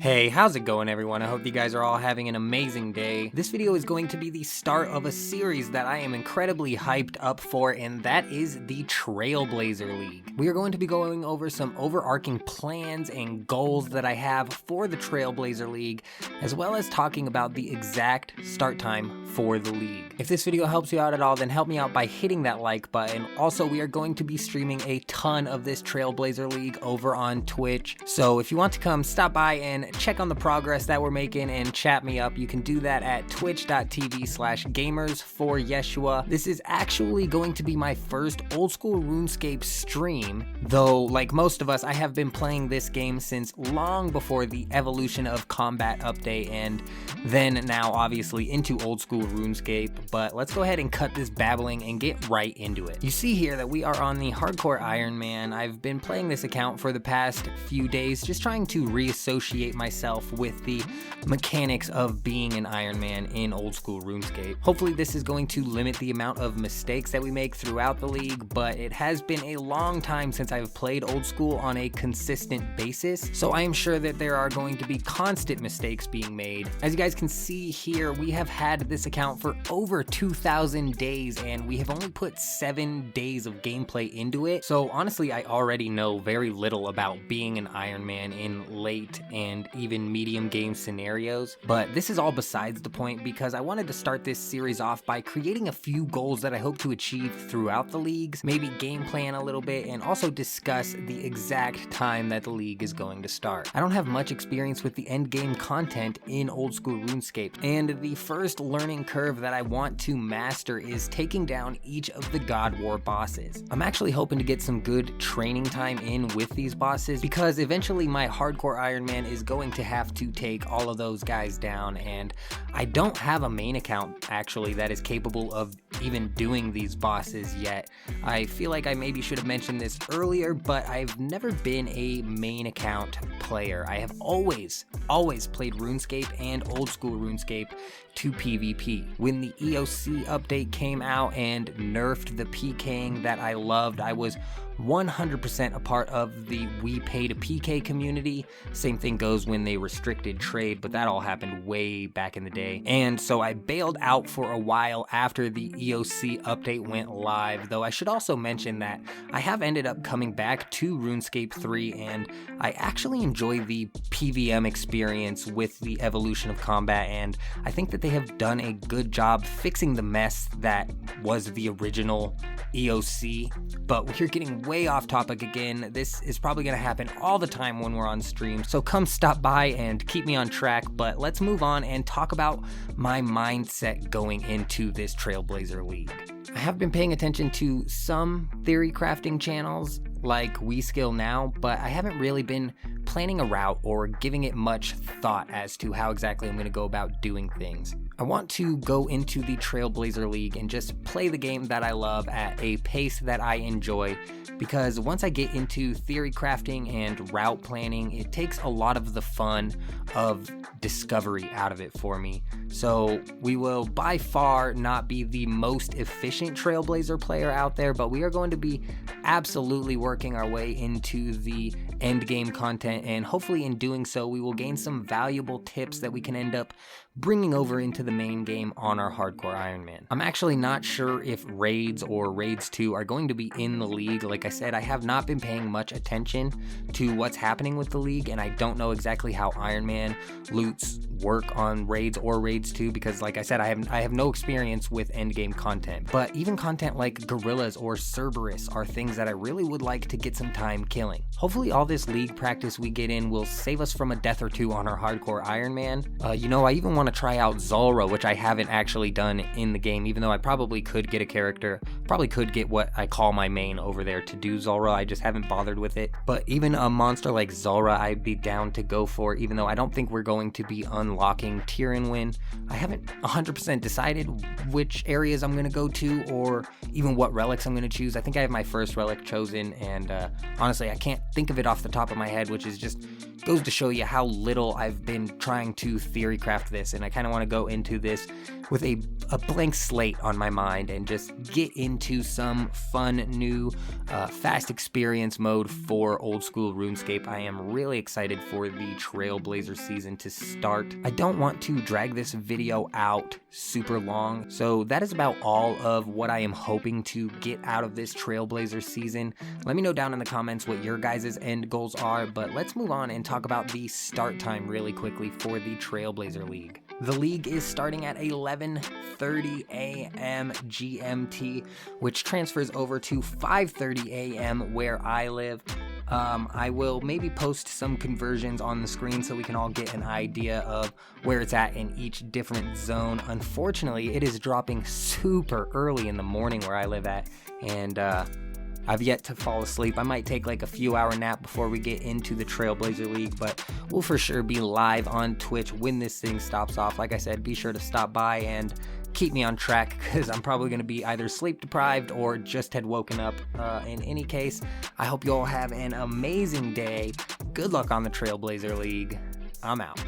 Hey, how's it going everyone? I hope you guys are all having an amazing day. This video is going to be the start of a series that I am incredibly hyped up for, and that is the Trailblazer League. We are going to be going over some overarching plans and goals that I have for the Trailblazer League, as well as talking about the exact start time for the league. If this video helps you out at all, then help me out by hitting that like button. Also, we are going to be streaming a ton of this Trailblazer League over on Twitch, so if you want to come stop by and check on the progress that we're making and chat me up, you can do that at twitch.tv/gamers4yeshua. This is actually going to be my first old school RuneScape stream, though like most of us, I have been playing this game since long before the Evolution of Combat update, and then now obviously into old school RuneScape. But let's go ahead and cut this babbling and get right into it. You see here that we are on the Hardcore Iron Man. I've been playing this account for the past few days, just trying to reassociate myself with the mechanics of being an Iron Man in old school RuneScape. Hopefully this is going to limit the amount of mistakes that we make throughout the league, but it has been a long time since I've played old school on a consistent basis, so I am sure that there are going to be constant mistakes being made. As you guys can see here, we have had this account for over 2,000 days and we have only put 7 days of gameplay into it, so honestly I already know very little about being an Iron Man in late and even medium game scenarios. But this is all besides the point, because I wanted to start this series off by creating a few goals that I hope to achieve throughout the leagues, maybe game plan a little bit, and also discuss the exact time that the league is going to start. I don't have much experience with the end game content in old school RuneScape, and the first learning curve that I want to master is taking down each of the God War bosses. I'm actually hoping to get some good training time in with these bosses, because eventually my Hardcore Iron Man is going to have to take all of those guys down, and I don't have a main account actually that is capable of even doing these bosses yet. I feel like I maybe should have mentioned this earlier, but I've never been a main account player. I have always played RuneScape and old school RuneScape to PvP. When the EOC update came out and nerfed the PKing that I loved, I was 100% a part of the we pay to PK community. Same thing goes when they restricted trade, but that all happened way back in the day. And so I bailed out for a while after the EOC update went live, though I should also mention that I have ended up coming back to RuneScape 3 and I actually enjoy the PVM experience with the Evolution of Combat, and I think that they have done a good job fixing the mess that was the original EOC. But we're getting way off topic again. This is probably going to happen all the time when we're on stream, so come stop by and keep me on track. But let's move on and talk about my mindset going into this Trailblazer League. I have been paying attention to some theory crafting channels like WeSkill Now, but I haven't really been planning a route or giving it much thought as to how exactly I'm going to go about doing things. I want to go into the Trailblazer League and just play the game that I love at a pace that I enjoy, because once I get into theory crafting and route planning, it takes a lot of the fun of discovery out of it for me. So we will by far not be the most efficient Trailblazer player out there, but we are going to be absolutely working our way into the end game content, and hopefully in doing so we will gain some valuable tips that we can end up bringing over into the main game on our Hardcore Iron Man. I'm actually not sure if raids or raids 2 are going to be in the league. Like I said, I have not been paying much attention to what's happening with the league, and I don't know exactly how Iron Man loots work on raids or raids 2, because like I said, I have no experience with endgame content. But even content like Gorillas or Cerberus are things that I really would like to get some time killing. Hopefully all this league practice we get in will save us from a death or two on our Hardcore Iron Man. I even want to try out Zulrah, which I haven't actually done in the game, even though I probably could get a character, probably could get what I call my main over there to do Zulrah. I just haven't bothered with it. But even a monster like Zulrah I'd be down to go for, even though I don't think we're going to be unlocking Tyrion Win. I haven't 100% decided which areas I'm going to go to or even what relics I'm going to choose. I think I have my first relic chosen, and honestly I can't think of it off the top of my head, which is just goes to show you how little I've been trying to theory craft this, and I kind of want to go into this with a blank slate on my mind and just get into some fun new fast experience mode for old school RuneScape. I am really excited for the Trailblazer season to start. I don't want to drag this video out super long, so that is about all of what I am hoping to get out of this Trailblazer season. Let me know down in the comments what your guys' end goals are, but let's move on and talk about the start time really quickly for the Trailblazer League. The league is starting at 11:30 a.m. GMT, which transfers over to 5:30 a.m. where I live. I will maybe post some conversions on the screen so we can all get an idea of where it's at in each different zone. Unfortunately, it is dropping super early in the morning where I live at, and I've yet to fall asleep. I might take like a few hour nap before we get into the Trailblazer League, but we'll for sure be live on Twitch when this thing stops off. Like I said, be sure to stop by and keep me on track, because I'm probably going to be either sleep deprived or just had woken up. In any case, I hope you all have an amazing day. Good luck on the Trailblazer League. I'm out.